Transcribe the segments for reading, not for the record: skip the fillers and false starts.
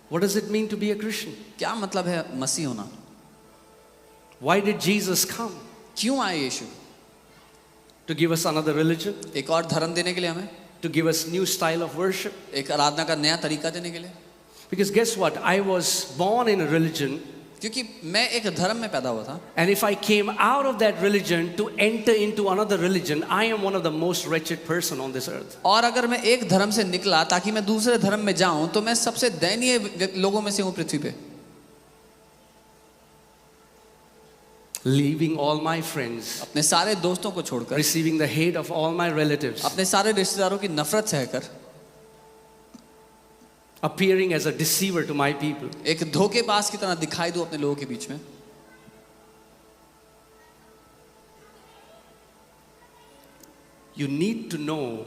What does it mean to be a Christian? क्या मतलब है मसीह होना? Why did Jesus come? क्यों आए यीशु? To give us another religion? एक और धर्म देने के लिए हमें, To give us new style of worship? एक आराधना का नया तरीका देने के लिए? Because guess what? I was born in a religion, क्योंकि मैं एक धर्म में पैदा हुआ था, and if I came out of that religion to enter into another religion, I am one of the most wretched person on this earth. और अगर मैं एक धर्म से निकला ताकि मैं दूसरे धर्म में जाऊं तो मैं सबसे दयनीय लोगों में से हूं पृथ्वी पे. Leaving all my friends, अपने सारे दोस्तों को छोड़कर, receiving the hate of all my relatives, अपने सारे रिश्तेदारों की नफरत सहकर, appearing as a deceiver to my people. एक धोखेबाज की तरह दिखाई दूं अपने लोगों के बीच में. You need to know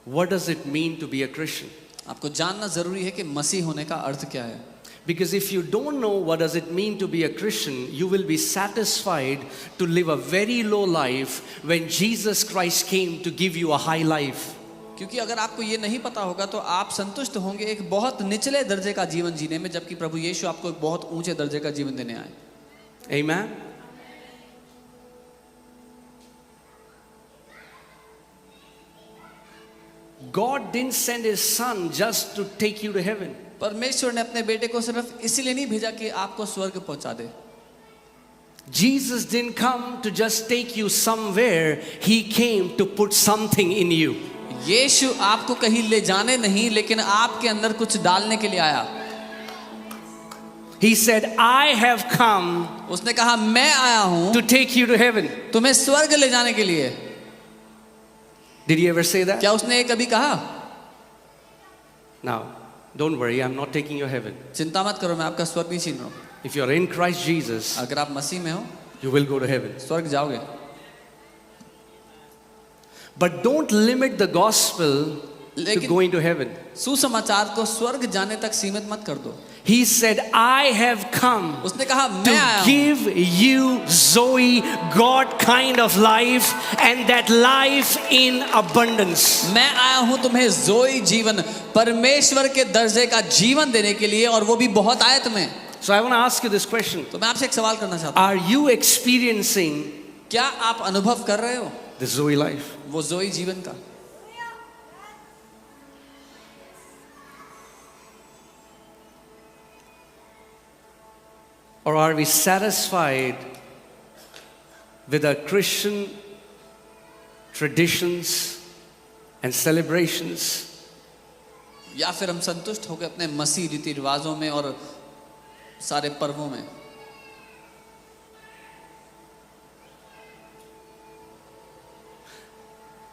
what does it mean to be a Christian. आपको जानना जरूरी है कि मसीह होने का अर्थ क्या है. Because if you don't know what does it mean to be a Christian, you will be satisfied to live a very low life when Jesus Christ came to give you a high life. क्योंकि अगर आपको ये नहीं पता होगा तो आप संतुष्ट होंगे एक बहुत निचले दर्जे का जीवन जीने में, जबकि प्रभु यीशु आपको एक बहुत ऊंचे दर्जे का जीवन देने आए. Amen. God didn't send his son just to take you to heaven. परमेश्वर ने अपने बेटे को सिर्फ इसीलिए नहीं भेजा कि आपको स्वर्ग पहुंचा दे. Jesus didn't come to just take you somewhere, he came to put something in you. यीशु आपको कहीं ले जाने नहीं, लेकिन आपके अंदर कुछ डालने के लिए आया. He said, I have come उसने कहा मैं आया हूं to take you to heaven. तुम्हें स्वर्ग ले जाने के लिए. Did he ever say that? क्या उसने ये कभी कहा? Now, don't worry, I'm not taking you to heaven. चिंता मत करो, मैं आपका स्वर्ग नहीं छीन रहा हूं. If you're in Christ Jesus, अगर आप मसीह में हो, you will go to heaven. स्वर्ग जाओगे. But don't limit the gospel to going to heaven. सुसमाचार को स्वर्ग जाने तक सीमित मत कर दो. He said, I have come उसने कहा मैं आया to हूं give you Zoe, God kind of life, and that life in abundance. मैं आया हूं तुम्हें जोई जीवन, परमेश्वर के दर्जे का जीवन देने के लिए, और वो भी बहुत आयत में. So I want to ask you this question. तो मैं आपसे एक सवाल करना चाहता हूं. Are you experiencing क्या आप अनुभव कर रहे हो the Zoe life? वो जोई जीवन का? Or are we satisfied with our Christian traditions and celebrations? या फिर हम संतुष्ट हो गए अपने मसीह रीति रिवाजों में और सारे पर्वों में?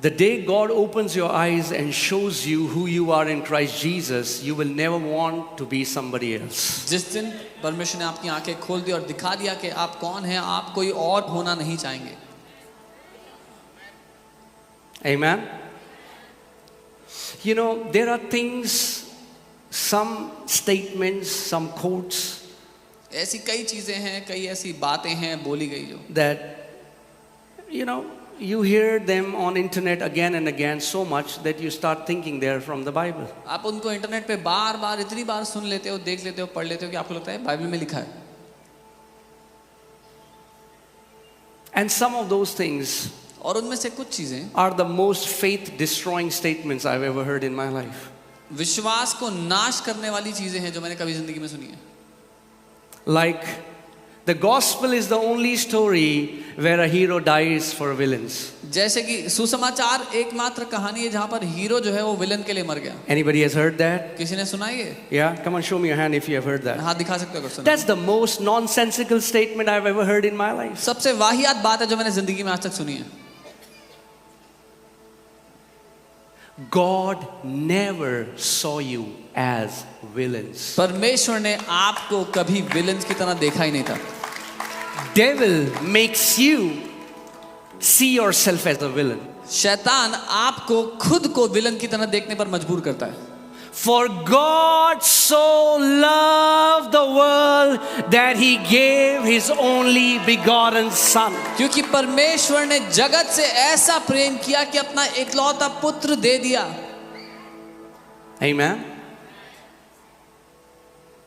The day God opens your eyes and shows you who you are in Christ Jesus, you will never want to be somebody else. जिस दिन परमेश्वर ने आपकी आंखें खोल दी और दिखा दिया कि आप कौन हैं, आप कोई और होना नहीं चाहेंगे. Amen. You know, there are things, some statements, some quotes ऐसी कई चीजें हैं, कई ऐसी बातें हैं बोली गई जो that, you know, you hear them on internet again and again so much that you start thinking they're from the Bible. आप उनको इंटरनेट पे बार बार इतनी बार सुन लेते हो, देख लेते हो, पढ़ लेते हो कि आपको लगता है बाइबल में लिखा है. And some of those things और उनमें से कुछ चीजें are the most faith destroying statements I've ever heard in my life. विश्वास को नाश करने वाली चीजें हैं जो मैंने कभी जिंदगी में सुनी है. Like, the gospel is the only story where a hero dies for villains. जैसे कि सुसमाचार एकमात्र कहानी है जहां पर हीरो जो है वो विलन के लिए मर गया. Anybody has heard that? किसी ने सुना है ये? Yeah, come on, show me your hand if you have heard that. हाथ दिखा सकते हो अगर सुना. That's the most nonsensical statement I've ever heard in my life. सबसे वाहियात बात है जो मैंने जिंदगी में आज तक सुनी है. God never saw you as villains. परमेश्वर ने आपको कभी विलन्स की तरह देखा ही नहीं था. Devil makes you see yourself as a villain. शैतान आपको खुद को विलन की तरह देखने पर मजबूर करता है. For God so loved the world that he gave his only begotten son. क्योंकि परमेश्वर ने जगत से ऐसा प्रेम किया कि अपना इकलौता पुत्र दे दिया. Amen.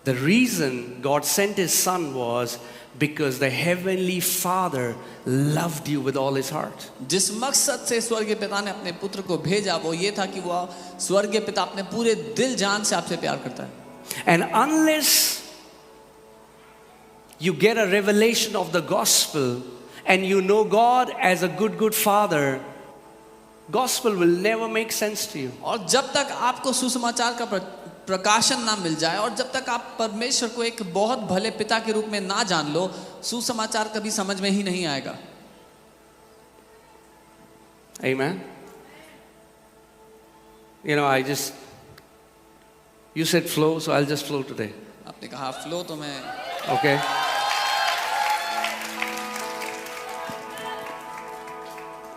The reason God sent His Son was because the Heavenly Father loved you with all His heart. जिस मकसद से स्वर्गीय पिता ने अपने पुत्र को भेजा वो ये था कि वह स्वर्गीय पिता अपने पूरे दिल जान से आपसे प्यार करता है. And unless you get a revelation of the gospel and you know God as a good Father, gospel will never make sense to you. और जब तक आपको सुसमाचार का प्रकाशन ना मिल जाए और जब तक आप परमेश्वर को एक बहुत भले पिता के रूप में ना जान लो, सुसमाचार कभी समझ में ही नहीं आएगा. Amen. You know, you said flow, so I'll just flow today. आपने कहा फ्लो तो मैं Okay.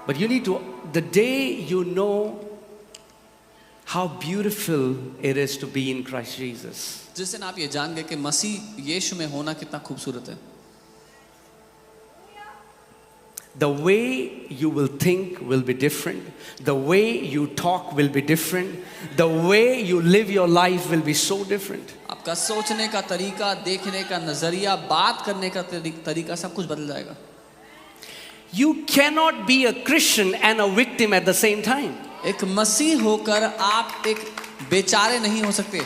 But you need to, the day you know how beautiful it is to be in Christ Jesus. जिस दिन आप ये जान गए कि मसीह यीशु में होना कितना खूबसूरत है, the way you will think will be different. The way you talk will be different. The way you live your life will be so different. आपका सोचने का तरीका, देखने का नजरिया, बात करने का तरीका सब कुछ बदल जाएगा. You cannot be a Christian and a victim at the same time. एक मसीह होकर आप एक बेचारे नहीं हो सकते.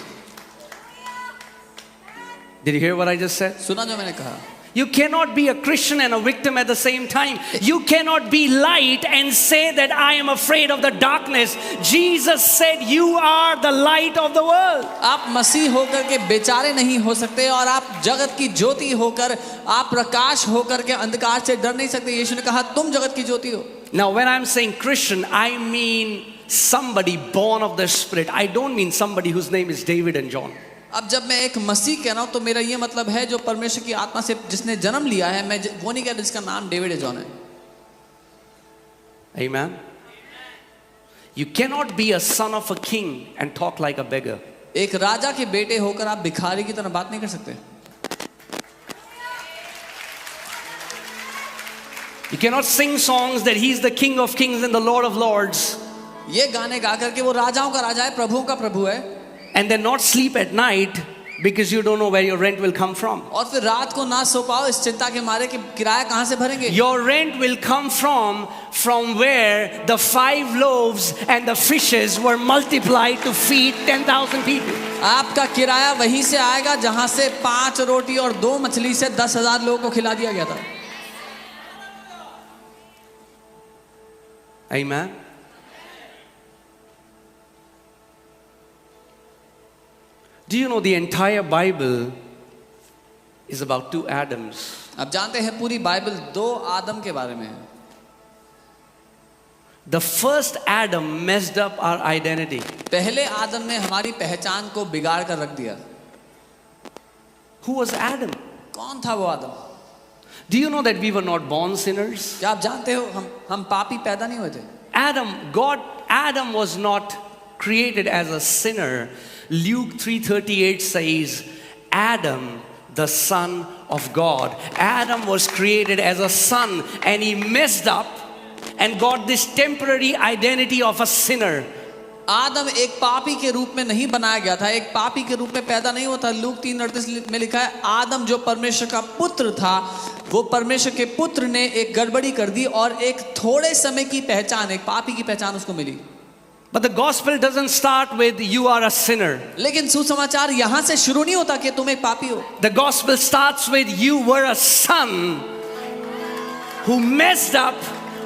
Did you hear what I just said? सुना जो मैंने कहा? You cannot be a Christian and a victim at the same time. You cannot be light and say that I am afraid of the darkness. Jesus said you are the light of the world. आप मसीह होकर के बेचारे नहीं हो सकते और आप जगत की ज्योति होकर, आप प्रकाश होकर के अंधकार से डर नहीं सकते. यीशु ने कहा तुम जगत की ज्योति हो. Now when I'm saying Christian, I mean somebody born of the Spirit. I don't mean somebody whose name is David and John. अब जब मैं एक मसीह कह रहा हूं तो मेरा ये मतलब है जो परमेश्वर की आत्मा से जिसने जन्म लिया है. मैं वो नहीं कह रहा जिसका नाम डेविड जॉन है. Amen. You cannot be a son of a king and talk like a beggar. एक राजा के बेटे होकर आप भिखारी की तरह बात नहीं कर सकते. You cannot sing songs that He's the King of Kings and the Lord of Lords ये गाने गा करके वो राजाओं का राजा है, प्रभुओं का प्रभु है, and then not sleep at night because you don't know where your rent will come from. और फिर रात को ना सो पाओ इस चिंता के मारे कि किराया कहां से भरेंगे. Your rent will come from where the 5 loaves and the fishes were multiplied to feed 10,000 people. आपका किराया वहीं से आएगा जहां से 5 रोटी और 2 मछली से 10,000 लोगों को खिला दिया गया था. Amen. Do you know the entire Bible is about 2 Adams? आप जानते हैं पूरी बाइबल 2 आदम के बारे में है. The first Adam messed up our identity. पहले आदम ने हमारी पहचान को बिगाड़ कर रख दिया. Who was Adam? कौन था वो आदम? Do you know that we were not born sinners? क्या आप जानते हो हम पापी पैदा नहीं हुए थे. Adam was not created as a sinner. Luke 3:38 says, Adam, the son of God. Adam was created as a son and he messed up and got this temporary identity of a sinner. आदम एक पापी के रूप में नहीं बनाया गया था, एक पापी के रूप में पैदा नहीं होता. लूक 3:38 में लिखा है आदम जो परमेश्वर का पुत्र था वो परमेश्वर के पुत्र ने एक गड़बड़ी कर दी और एक थोड़े समय की पहचान, एक पापी की पहचान उसको मिली. But the gospel doesn't start with you are a sinner. लेकिन सुसमाचार यहाँ से शुरू नहीं होता कि तुम एक पापी हो. The gospel starts with you were a son who messed up,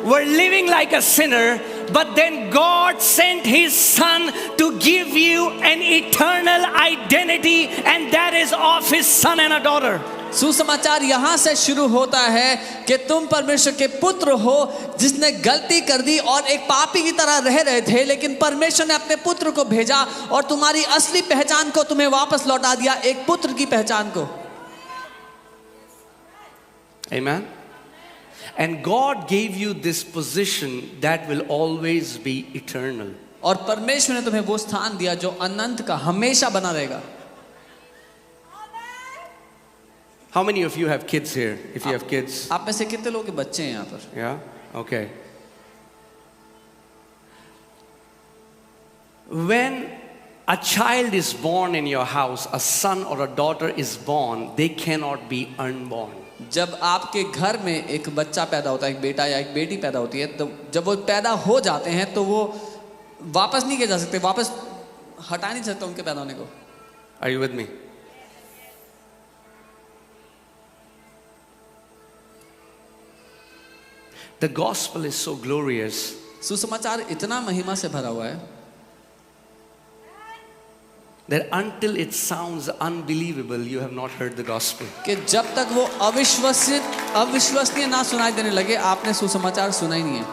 were living like a sinner, but then God sent His Son to give you an eternal identity, and that is of His son and a daughter. सुसमाचार यहाँ से शुरू होता है कि तुम परमेश्वर के पुत्र हो जिसने गलती कर दी और एक पापी की तरह रह रहे थे, लेकिन परमेश्वर ने अपने पुत्र को भेजा और तुम्हारी असली पहचान को तुम्हें वापस लौटा दिया, एक पुत्र की पहचान को. Amen. And God gave you this position that will always be eternal. और परमेश्वर ने तुम्हें वो स्थान दिया जो अनंत का हमेशा बना रहेगा. How many of you have kids here? If you have kids. आप में से कितने लोगों के बच्चे हैं यहाँ पर? Yeah? Okay. When a child is born in your house, a son or a daughter is born, they cannot be unborn. जब आपके घर में एक बच्चा पैदा होता है, एक बेटा या एक बेटी पैदा होती है, तो जब वो पैदा हो जाते हैं तो वो वापस नहीं किए जा सकते, वापस हटा नहीं सकते उनके पैदा होने को। Are you with me? The gospel is so glorious सुसमाचार इतना महिमा से भरा हुआ है that until it sounds unbelievable, you have not heard the gospel. कि जब तक वो अविश्वसनीय ना सुनाई देने लगे, आपने सुसमाचार सुना ही नहीं है।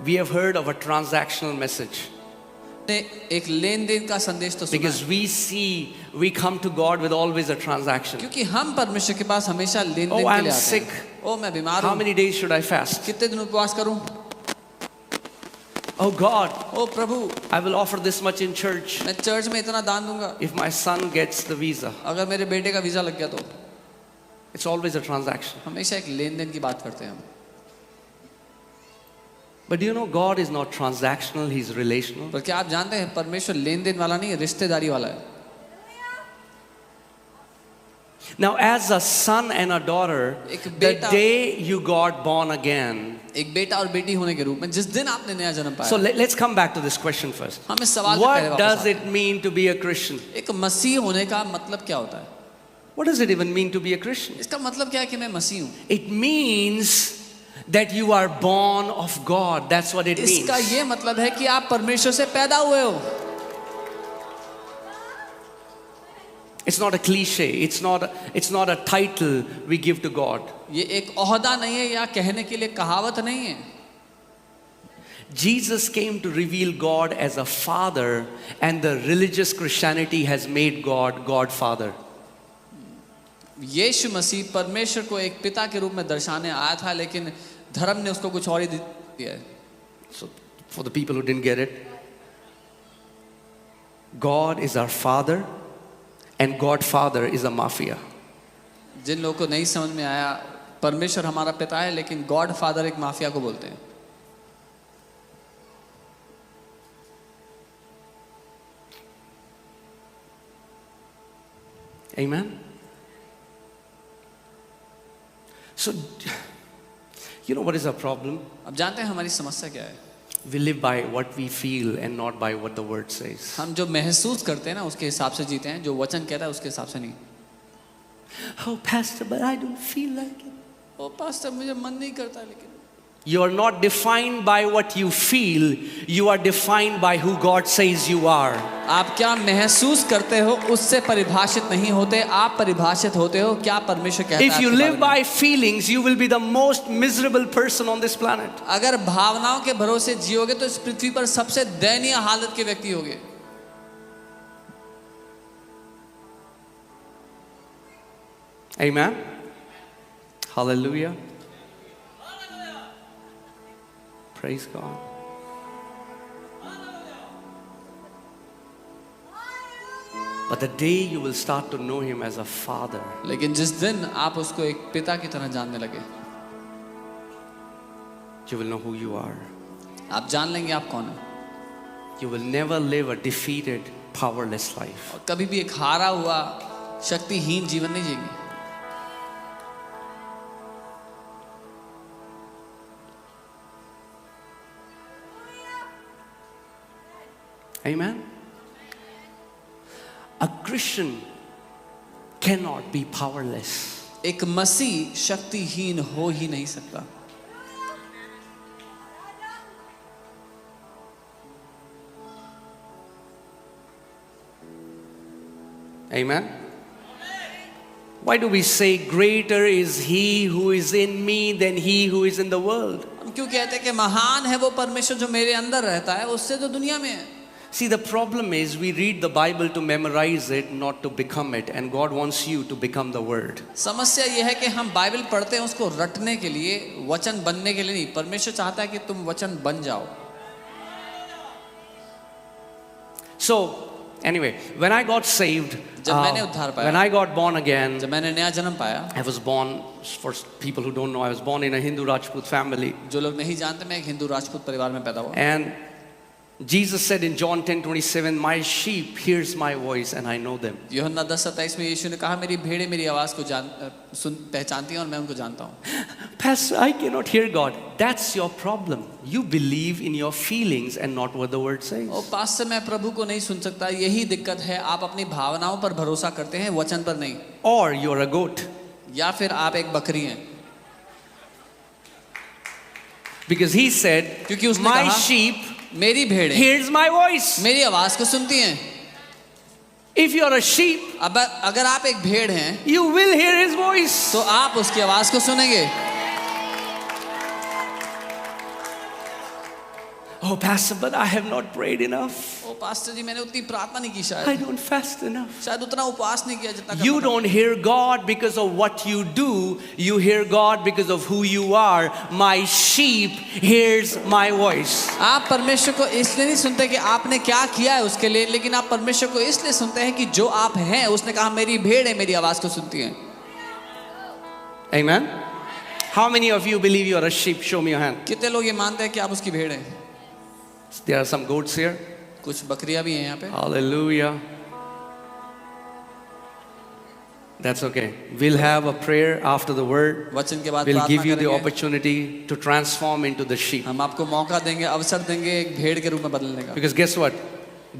We have heard of a transactional message एक लेन देन का संदेश तो सुना because है। we come to God with always a transaction. क्योंकि हम परमेश्वर के पास हमेशा लेन Oh, देन के I'm लिए आते sick. हैं। ओ मैं बीमार How हूँ, many days should I fast? कितने दिन उपवास करूँ? Oh God, ओ प्रभु, I will offer this much in church मैं चर्च में इतना दान दूंगा, if my son gets the visa. अगर मेरे बेटे का वीजा लग गया तो। It's always a transaction. हमेशा एक लेन देन की बात करते हैं हम। But do you know God is not transactional, He's relational. पर क्या आप जानते हैं परमेश्वर लेन देन वाला नहीं है, रिश्तेदारी वाला है। Now, as a son and a daughter, एक the बेटा- day you got born again. एक बेटा और बेटी होने के रूप में जिस दिन आपने नया जन्म So पाया, let's come back to this question first. हम इस सवाल पे पहले What वापस does आते हैं। it mean to be a Christian? एक मसीह होने का मतलब क्या होता है? What does it even mean to be a Christian? इसका मतलब क्या है कि मैं मसीह हूँ? It means that you are born of God. That's what it means. इसका ये मतलब है कि आप परमेश्वर से पैदा हुए हो। It's not a cliche. It's not a title we give to God. ये एक ओहदा नहीं है या कहने के लिए कहावत नहीं है। Jesus came to reveal God as a father, and the religious Christianity has made God Godfather. यीशु मसीह परमेश्वर को एक पिता के रूप में दर्शाने आया था, लेकिन धर्म ने उसको कुछ और ही दिया है। So, for the people who didn't get it, God is our father, and Godfather is a mafia. जिन लोगों को नहीं समझ में आया, परमेश्वर हमारा पिता है, लेकिन गॉड फादर एक माफिया को बोलते हैं। Amen. So, you know what is our problem? अब जानते हैं हमारी समस्या क्या है? We live by what we feel and not by what the word says. हम जो महसूस करते हैं ना उसके हिसाब से जीते हैं, जो वचन कहता है उसके हिसाब से नहीं। Oh, Pastor, but I don't feel like it. ओ पास्टर मुझे मन नहीं करता, लेकिन You are not defined by what you feel, you are defined by who God says you are. आप क्या महसूस करते हो उससे परिभाषित नहीं होते, आप परिभाषित होते हो क्या परमेश्वर कहता है। If you आपके live बारे में। by feelings, you will be the most miserable person on this planet. अगर भावनाओं के भरोसे जियोगे तो इस पृथ्वी पर सबसे दयनीय हालत के व्यक्ति होगे। Amen. Hallelujah. Praise God. But the day you will start to know Him as a father, लेकिन जिस दिन आप उसको एक पिता की तरह जानने लगे, you will know who you are. आप जान लेंगे आप कौन है। You will never live a defeated, powerless life. और कभी भी एक हारा हुआ शक्तिहीन जीवन नहीं जिएंगे। Amen. A Christian cannot be powerless. एक मसीह शक्तिहीन हो ही नहीं सकता। Amen. Why do we say greater is He who is in me than he who is in the world? हम क्यों कहते हैं कि महान है वो परमेश्वर जो मेरे अंदर रहता है उससे तो दुनिया में है। See, the problem is we read the Bible to memorize it, not to become it, and God wants you to become the Word. समस्या यह है कि हम बाइबल पढ़ते हैं उसको रटने के लिए, वचन बनने के लिए नहीं। परमेश्वर चाहता है कि तुम वचन बन जाओ। So, anyway, when I got saved, जब मैंने उद्धार पाया, when I got born again, जब मैंने नया जन्म पाया, I was born, for people who don't know, I was born in a Hindu Rajput family. जो लोग नहीं जानते मैं एक हिंदू राजपूत परिवार में पैदा हुआ। And Jesus said in John 10:27, my sheep hears my voice and I know them. यूहन्ना 10:27 में यीशु ने कहा, मेरी भेड़ें मेरी आवाज को पहचानती हैं और मैं उनको जानता हूँ. Pastor, I cannot hear God. That's your problem. You believe in your feelings and not what the word says. ओ पास्टर, मैं प्रभु को नहीं सुन सकता, यही दिक्कत है. आप अपनी भावनाओं पर भरोसा करते हैं, वचन पर नहीं. Or you're a goat. या फिर आप एक बकरी हैं. Because he said, क्योंकि उसने my कहा, sheep मेरी भेड़ें hears my voice. मेरी आवाज को सुनती हैं. If you're a sheep, अब अगर आप एक भेड़ हैं, you will hear his voice. तो आप उसकी आवाज को सुनेंगे. Oh, Pastor, but I have not prayed enough. Oh pastor ji, मैंने उतनी प्रार्थना नहीं की, I शायद don't fast enough. शायद उतना उपवास नहीं किया जितना You करना था. don't hear God because of what you do. You hear God because of who you are. My sheep hears my voice. आप परमेश्वर को इसलिए नहीं सुनते कि आपने क्या किया है उसके लिए, लेकिन आप परमेश्वर को इसलिए सुनते हैं कि जो आप हैं. उसने कहा, मेरी भेड़ें मेरी आवाज को सुनती हैं. Amen. How many of you believe you are a sheep? Show me your hand. कितने लोग ये मानते हैं कि आप उसकी भेड़ हैं? There are some goats here. कुछ बकरियां भी हैं यहाँ पे. Hallelujah. That's okay. We'll have a prayer after the word. वचन के बाद We'll प्रार्थना give you the करेंगे. opportunity to transform into the sheep. हम आपको मौका देंगे, अवसर देंगे एक भेड़ के रूप में बदलने का. Because guess what?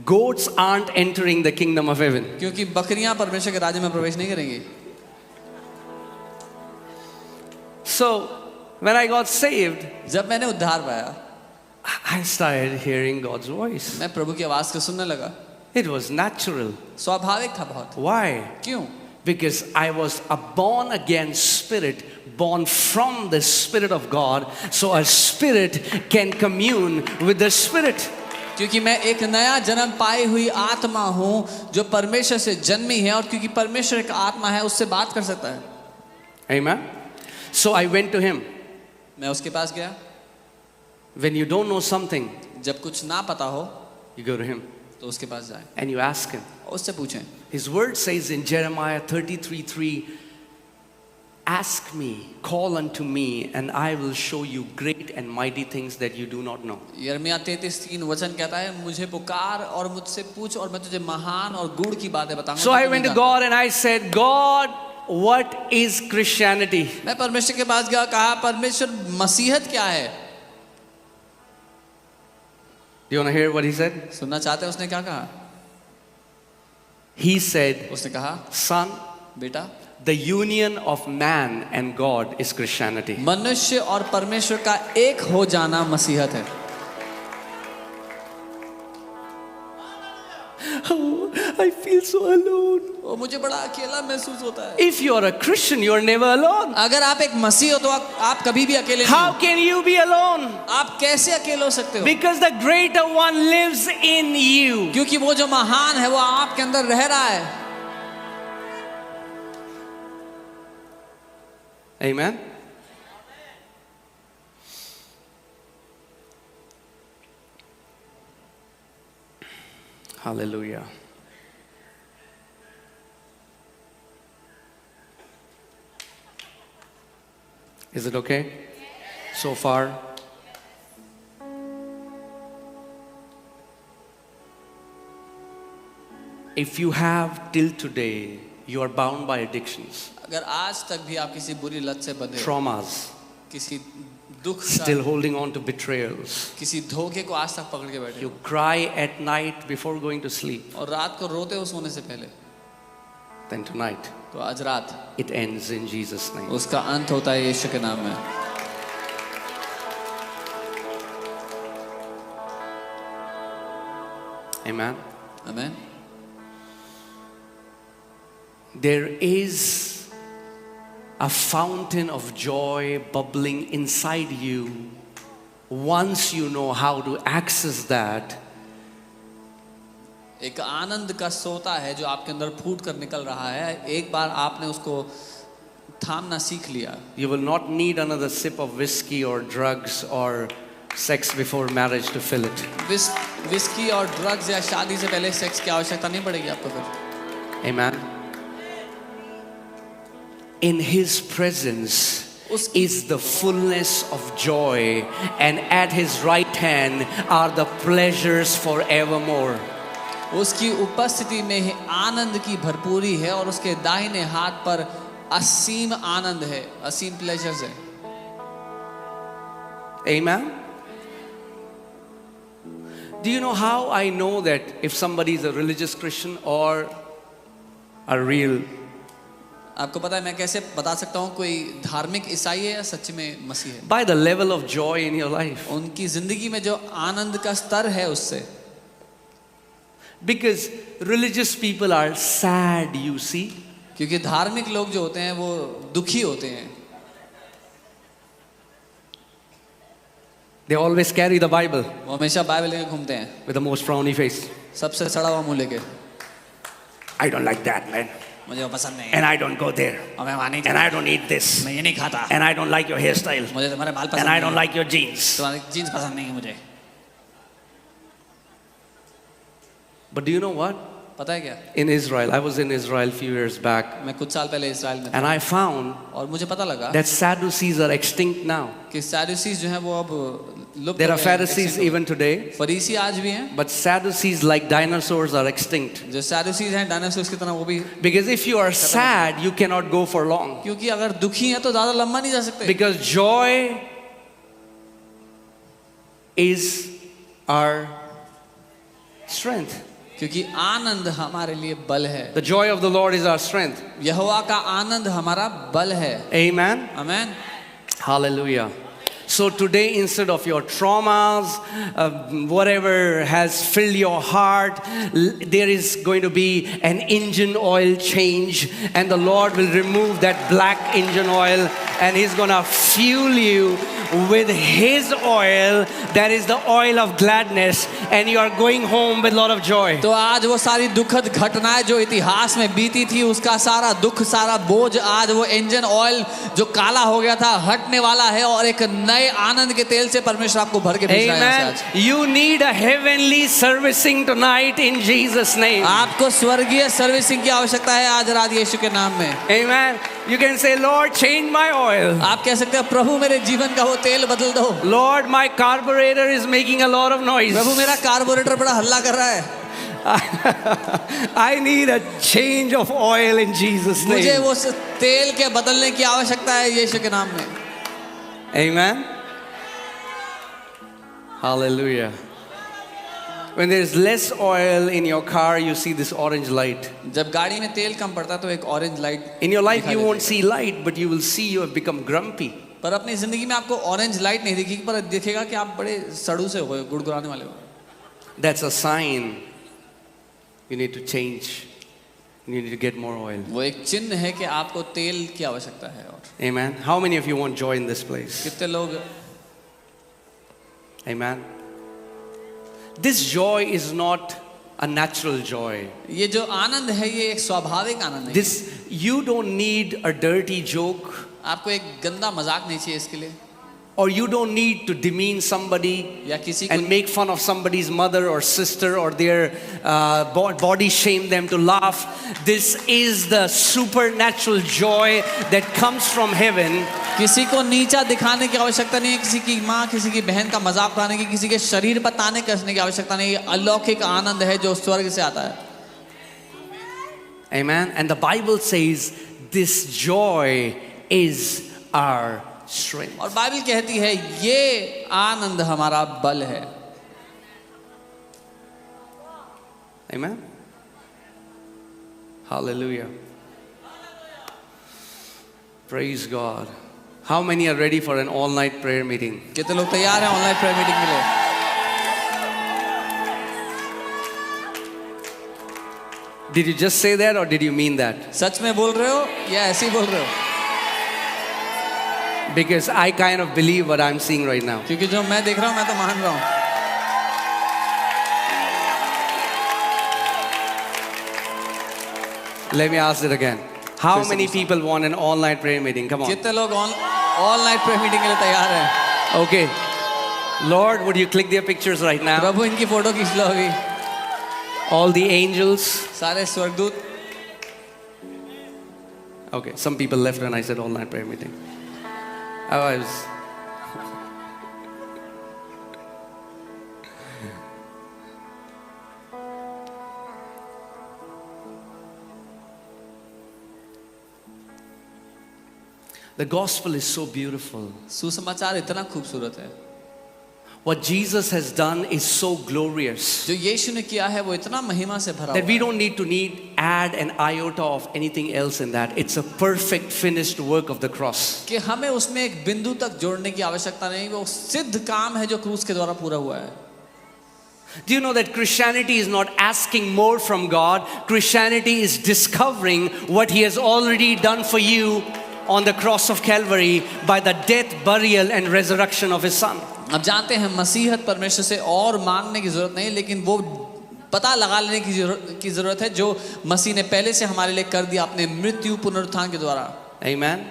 Goats aren't entering the kingdom of heaven. क्योंकि बकरियां परमेश्वर के राज्य में प्रवेश नहीं करेंगी. So, when I got saved, जब मैंने उद्धार पाया, I started hearing God's voice. मैं प्रभु की आवाज को सुनने लगा. It was natural. स्वाभाविक था बहुत. Why? क्यों? Because I was a born again spirit, born from the Spirit of God, so a spirit can commune with the Spirit. क्योंकि मैं एक नया जन्म पाई हुई आत्मा हूँ जो परमेश्वर से जन्मी है, और क्योंकि परमेश्वर एक आत्मा है, उससे बात कर सकता है. Amen. So I went to him. मैं उसके पास गया. When you don't know something, जब कुछ ना पता हो you go to him तो उसके पास जाए and you ask him. और उससे पूछें. His word says in Jeremiah 33:3, ask me, call unto me, and I will show you great and mighty things that you do not know. यिर्मयाह 33:3 वचन कहता है, मुझे पुकार और मुझसे पूछ और मैं तुझे महान और गूढ़ की बातें बताऊंगा. So I went to God and I said, God, what is Christianity? मैं परमेश्वर के पास गया, कहा, परमेश्वर मसीहत क्या है? Do you want to hear what he said? सुनना चाहते हैं उसने क्या कहा? He said, उसने कहा, son, बेटा, the union of man and God is Christianity. मनुष्य और परमेश्वर का एक हो जाना मसीहत है. Oh, I feel so alone. वो मुझे बड़ा अकेला महसूस होता है. If you are a Christian, you are never alone. अगर आप एक मसीह हो तो आप कभी भी अकेले नहीं How हो. can you be alone? आप कैसे अकेले हो सकते हो? Because the greater one lives in you. क्योंकि वो जो महान है वो आपके अंदर रह रहा है. Amen. Hallelujah. Is it okay so far? If you have till today, you are bound by addictions, अगर आज तक भी आप किसी बुरी लत से बंधे हो, traumas, किसी दुख still का, holding on to betrayals. किसी धोखे को आज तक पकड़ के बैठे You हो, cry at night before going to sleep. और रात को रोते हो सोने से पहले, Then tonight, तो आज रात it ends in Jesus' name. उसका अंत होता है यीशु के नाम में. Amen. आमीन. There is a fountain of joy bubbling inside you. Once you know how to access that, एक आनंद का सोता है जो आपके अंदर फूट कर निकल रहा है. एक बार आपने उसको थामना सीख लिया, you will not need another sip of whiskey or drugs or sex before marriage to fill it. Whisky और ड्रग्स या शादी से पहले सेक्स की आवश्यकता नहीं पड़ेगी आपको फिर. Amen. In His presence, is the fullness of joy, and at his right hand are the pleasures forevermore. उसकी उपस्थिति में ही आनंद की भरपूरी है और उसके दाहिने हाथ पर असीम आनंद है, असीम प्लेजर्स है. Amen. Do you know how I know that if somebody is a religious Christian or a real? आपको पता है मैं कैसे बता सकता हूँ कोई धार्मिक ईसाई है या सच में मसीह है? By the level of joy in your life. उनकी जिंदगी में जो आनंद का स्तर है उससे. Because religious people are sad, you see. क्योंकि धार्मिक लोग जो होते हैं वो दुखी होते हैं. They always carry the Bible वो हमेशा बाइबल लेके घूमते हैं with the most frowny face. सबसे सड़ा हुआ मुंह लेके. I don't like that, man. मुझे वो पसंद नहीं है And I don't go there. और मैं वहाँ नहीं And जाता. I don't eat this. मैं ये नहीं खाता. And I don't like your hairstyle. मुझे तुम्हारे बाल पसंद And I नहीं don't है. like your jeans. तुम्हारी जीन्स पसंद नहीं है मुझे. But do you know what? पता है क्या? In Israel, I was in Israel a few years back, मैं कुछ साल पहले इस्राएल में था and I found और मुझे पता लगा that Sadducees are extinct now. कि सैदुसीज जो हैं वो अब लुप्त There हो are गए हैं, Pharisees extinct हो even today, गए. फरीसी आज भी हैं. but Sadducees, like dinosaurs, are extinct. जो सैदुसीज हैं डायनासोर्स की तरह वो भी. Because if you are sad, you cannot go for long. क्योंकि अगर दुखी हैं तो ज्यादा लंबा नहीं जा सकते. Because joy is our strength. क्योंकि आनंद हमारे लिए बल है. The joy of the Lord is our strength. यहोवा का आनंद हमारा बल है. Amen. Amen. Hallelujah. So today, instead of your traumas, whatever has filled your heart, there is going to be an engine oil change, and the Lord will remove that black engine oil, and He's going to fuel you with His oil, that is the oil of gladness, and you are going home with a lot of joy. तो आज वो सारी दुखद घटनाएं जो इतिहास में बीती थी उसका सारा दुख सारा बोझ आज वो इंजन ऑयल जो काला हो गया था हटने वाला है और एक नए आनंद के तेल से परमेश्वर आपको भर के भेज रहा है यहाँ Amen. से आज. You need a heavenly servicing tonight in Jesus' name. आपको स्वर्गीय सर्विसिंग की आवश्यकता है आज रात यीशु के नाम में. Amen. You can say, Lord, change my oil. आप कह सकते हैं प्रभु मेरे जीवन का वो तेल बदल दो. Lord, my carburetor is making a lot of noise. प्रभु मेरा कार्बोरेटर बड़ा हल्ला कर रहा है. I need a change of oil in Jesus' मुझे name. वो तेल के बदलने की आवश्यकता है यीशु के नाम में. Amen. Hallelujah. When there is less oil in your car, you see this orange light. जब गाड़ी में तेल कम पड़ता है तो एक orange light. In your life, दिखाई you देती won't है. see light, but you will see you have become grumpy. पर अपनी जिंदगी में आपको ऑरेंज लाइट नहीं दिखेगी पर दिखेगा कि आप बड़े सड़ू से हो गुड़गुड़ाने वाले हो. That's a sign you need to change. You need to get more oil. वो एक चिन्ह है कि आपको तेल की आवश्यकता है. और Amen. How many of you want joy in this place? कितने लोग. Amen. This joy is not a natural joy. ये जो आनंद है ये एक स्वाभाविक आनंद है. This, you don't need a dirty joke, आपको एक गंदा मजाक नहीं चाहिए इसके लिए. or you don't need to demean somebody या किसी को and make fun of somebody's mother or sister or their body shame them to laugh. This is the supernatural joy that comes from heaven. किसी को नीचा दिखाने की आवश्यकता नहीं है. किसी की माँ किसी की बहन का मजाक उड़ाने की किसी के शरीर पर ताने कसने की आवश्यकता नहीं है. अलौकिक आनंद है जो स्वर्ग से आता है. Amen. And the Bible says this joy is our strength. और बाइबल कहती है ये आनंद हमारा बल है. Amen. Hallelujah. Praise God. How many are ready for an all-night prayer meeting? कितने लोग तैयार हैं ऑनलाइन प्रेयर मीटिंग के लिए. Did you just say that or did you mean that? सच में बोल रहे हो या ऐसे ही बोल रहे हो. Because I kind of believe what I'm seeing right now. क्योंकि जो मैं देख रहा हूँ मैं तो मान रहा हूँ. Let me ask it again. How many people want an all-night prayer meeting? Come on. कितने लोग ऑनलाइन प्रेयर मीटिंग के लिए तैयार हैं. Okay. Lord, would you click their pictures right now? प्रभु इनकी फोटो खींच लो अभी. All the angels. सारे स्वर्गदूत. Okay, some people left when I said all-night prayer meeting. I was. The gospel is so beautiful. सुसमाचार इतना खूबसूरत है, What Jesus has done is so glorious जो यीशु ने किया है वो इतना महिमा से भरा that हुआ we है don't need to add an iota of anything else in that. It's a perfect finished work of the cross. कि हमें उसमें एक बिंदु तक जोड़ने की आवश्यकता नहीं, वो सिद्ध काम है जो क्रूस के द्वारा पूरा हुआ है। Do you know that Christianity is not asking more from God? Christianity is discovering what He has already done for you on the cross of Calvary by the death, burial and resurrection of His Son. अब जानते हैं मसीहत परमेश्वर से और मांगने की जरूरत नहीं, लेकिन वो पता लगा लेने की जरूरत है जो मसीह ने पहले से हमारे लिए कर दिया अपने मृत्यु पुनरुत्थान के द्वारा। Amen.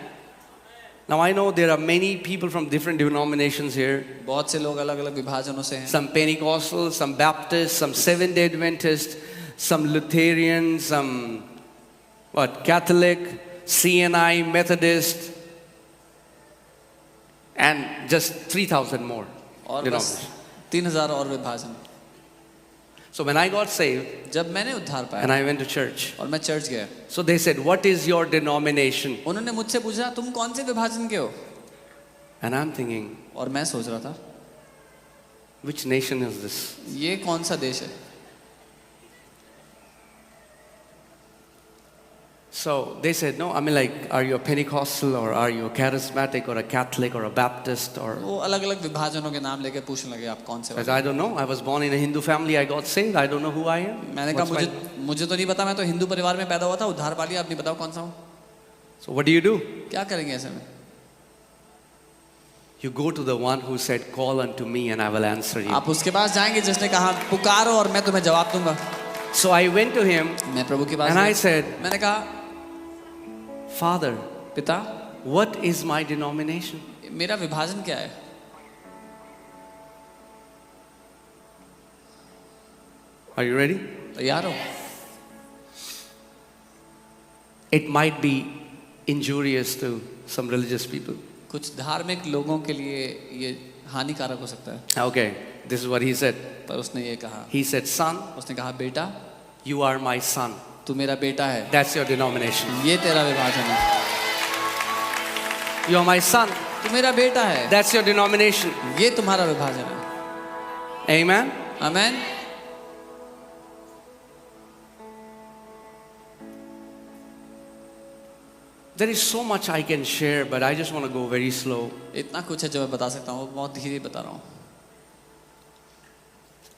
Now I know there are many people from different denominations here. बहुत से लोग अलग अलग विभाजनों से हैं, Some Pentecostal, some Baptist, some Seventh-day Adventist, some Lutheran, some Catholic, CNI, Methodist, and just 3,000 more और बस denominations. 3000 और विभाजन। So when I got saved जब मैंने उद्धार and पाया I went to church, और मैं चर्च गया, so they said, "What is your denomination?" उन्होंने मुझसे पूछा तुम कौन से विभाजन के हो, And I'm thinking, और मैं सोच रहा था which nation is this? ये कौन सा देश है। So they said, no, I mean, like, are you a Pentecostal or are you a charismatic or a Catholic or a Baptist or? वो अलग अलग विभाजनों के नाम लेके पूछने लगे आप कौन से I हो। said, I don't know. I was born in a Hindu family. I got saved. I don't know who I am. मैंने कहा What's मुझे तो नहीं पता, मैं तो हिंदू परिवार में पैदा हुआ था, उद्धार पा लिया, आप नहीं बताओ कौन सा हूँ। So what do you do? क्या करेंगे ऐसे में? You go to the one who said, call unto me and I will answer you. आप उसके पास जाएंगे जिसने कहा पुकारो और मैं तुम्हें जवाब दूंगा। So I went to him मैं प्रभु के पास and I गया। said, मैंने कहा Father, पिता what is my denomination? मेरा विभाजन क्या है? Are you ready? तैयार हो? It might be injurious to some religious people. कुछ धार्मिक लोगों के लिए ये हानिकारक हो सकता है, Okay, this is what he said. पर उसने ये कहा, He said, son, उसने कहा बेटा you are my son. तू मेरा बेटा है, That's your denomination. ये तेरा विभाजन है। You are my son. तू मेरा बेटा है, That's your denomination. ये तुम्हारा विभाजन है। Amen. Amen. There is so much I can share, but I just want to go very slow. इतना कुछ है जो मैं बता सकता हूँ, बहुत धीरे बता रहा हूँ।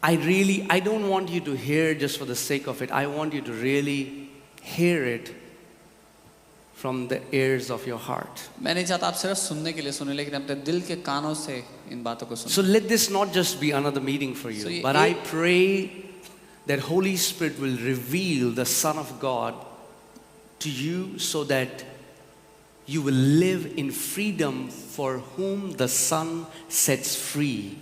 I don't want you to hear just for the sake of it. I want you to really hear it from the ears of your heart. मैं नहीं चाहता आप सिर्फ सुनने के लिए सुने, लेकिन अपने दिल के कानों से इन बातों को सुने। So let this not just be another meeting for you, So ये but I pray that Holy Spirit will reveal the Son of God to you so that you will live in freedom. For whom the Son sets free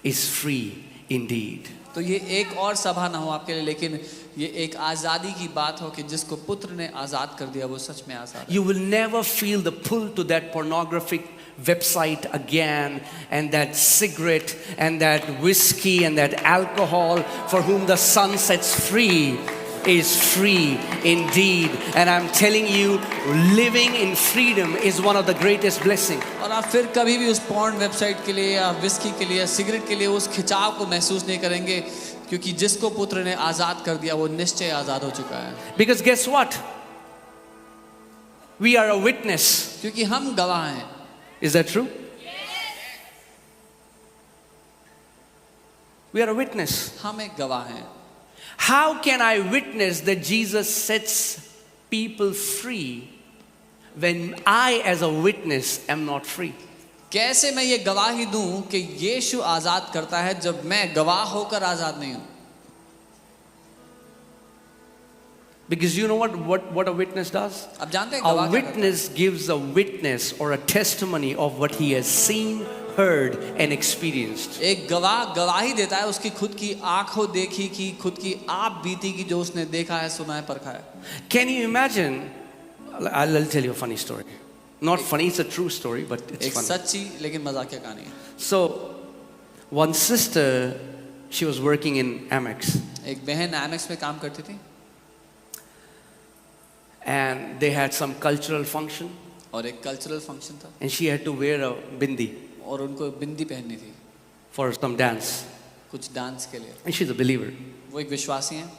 is free indeed. तो ये एक और सभा ना हो आपके लिए, लेकिन ये एक आज़ादी की बात हो कि जिसको पुत्र ने आज़ाद कर दिया वो सच में आज़ाद है। You will never feel the pull to that pornographic website again, and that cigarette and that whiskey and that alcohol. For whom the Son sets free is free indeed. And I'm telling you, living in freedom is one of the greatest blessings. और आप फिर कभी भी उस porn website के लिए या whisky के लिए या सिगरेट के लिए उस खिंचाव को महसूस नहीं करेंगे, क्योंकि जिसको पुत्र ने आज़ाद कर दिया वो निश्चय आज़ाद हो चुका है। Because guess what? We are a witness. क्योंकि हम गवाह हैं। Is that true? We are a witness. हम एक गवाह हैं। How can I witness that Jesus sets people free when I as a witness am not free? कैसे मैं ये गवाही दूं कि यीशु आज़ाद करता है जब मैं गवाह होकर आज़ाद नहीं हूं? Because you know what a witness does? अब जानते हैं A गवाह क्या करता है? witness gives a witness or a testimony of what he has seen, heard and experienced. एक गवाह गवाही देता है उसकी खुद की आंखों देखी की, खुद की आप बीती की, जो उसने देखा है, सुना है, परखा है। Can you imagine? I'll tell you a funny story. Not funny, it's a true story, but it's एक funny. सच्ची लेकिन मजाकिया कहानी है। So, one sister, she was working in Amex, एक बहन एमेक्स में काम करती थी and they had some cultural function, और एक कल्चरल फंक्शन था and she had to wear a bindi और उनको बिंदी पहननी थी for some dance, कुछ डांस के लिए। and she's a believer. वो एक विश्वासी हैं।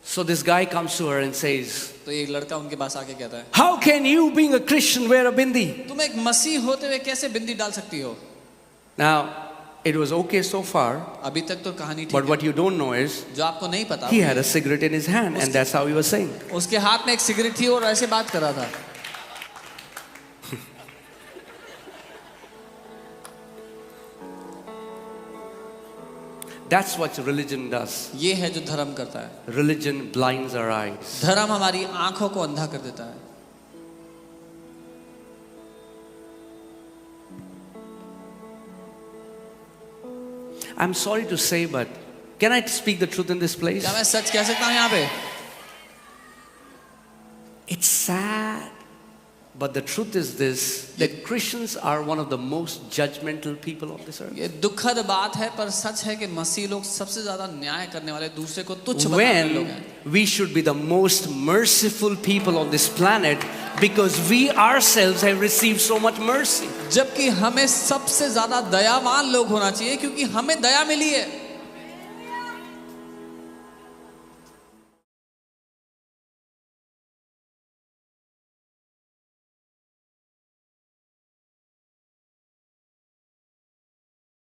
So this guy comes to her and says, तो एक लड़का उनके पास आके कहता है, "How can you, being a Christian, wear a bindi?" तुम एक मसीह होते हुए कैसे बिंदी डाल सकती हो? Now, it was okay so far, अभी तक तो कहानी ठीक but है। what you don't know is, जो आपको नहीं पता, he had a cigarette in his hand, and that's how he was saying. उसके हाथ में एक सिगरेट थी और ऐसे बात कर रहा था। That's what religion does. ये है जो धर्म करता है। Religion blinds our eyes. धर्म हमारी आंखों को अंधा कर देता है। I'm sorry to say, but can I speak the truth in this place? क्या मैं सच कह सकता हूँ यहाँ पे? It's sad, but the truth is this, that Christians are one of the most judgmental people on this earth. ये दुखद बात है पर सच है कि मसीह लोग सबसे ज्यादा न्याय करने वाले, दूसरे को तुच्छ बताने वाले लोग हैं। When we should be the most merciful people on this planet, because we ourselves have received so much mercy. जबकि हमें सबसे ज्यादा दयावान लोग होना चाहिए क्योंकि हमें दया मिली है।